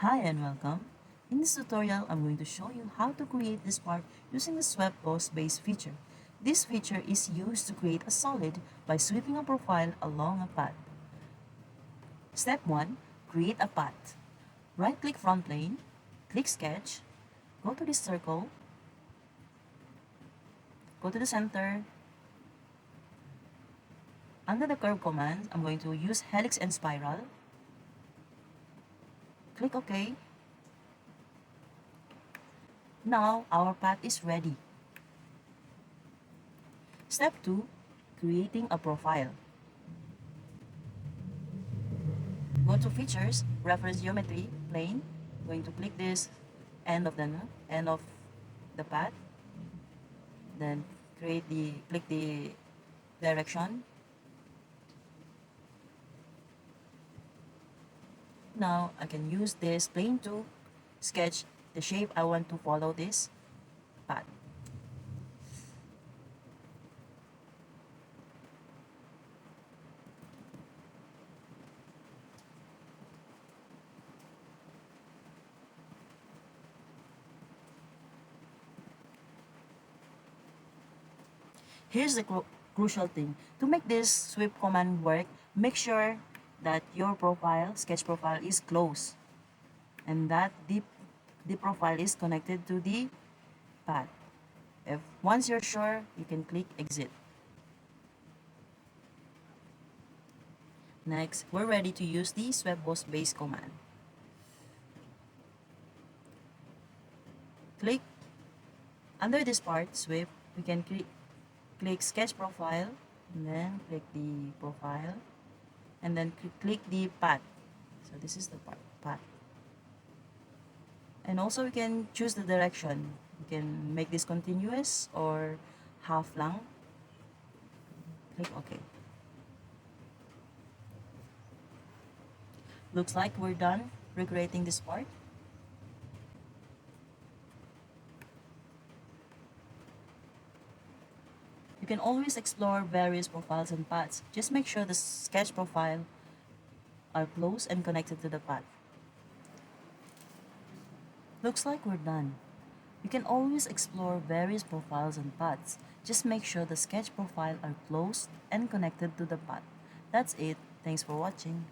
Hi and welcome. In this tutorial, I'm going to show you how to create this part using the swept boss base feature. This feature is used to create a solid by sweeping a profile along a path. Step 1. Create a path. Right-click front plane, click sketch, go to this circle, go to the center. Under the curve command, I'm going to use helix and spiral. Click OK. Now our path is ready. Step 2. Creating a profile. Go to features, reference geometry, plane. Going to click this end of the path. Then click the direction. Now I can use this plane to sketch the shape I want to follow this path. Here's the crucial thing. To make this sweep command work, make sure that your sketch profile is closed and that the profile is connected to the path. Once you're sure, you can click exit. Next, we're ready to use the swept boss base command. Click under this part, sweep, we can click sketch profile, and then click the profile, and then click the path. So this is the path. And also we can choose the direction. We can make this continuous or half lang. Click OK. Looks like we're done recreating this part. You can always explore various profiles and paths. Just make sure the sketch profile are close and connected to the path. Looks like we're done. You can always explore various profiles and paths. Just make sure the sketch profile are closed and connected to the path. That's it. Thanks for watching.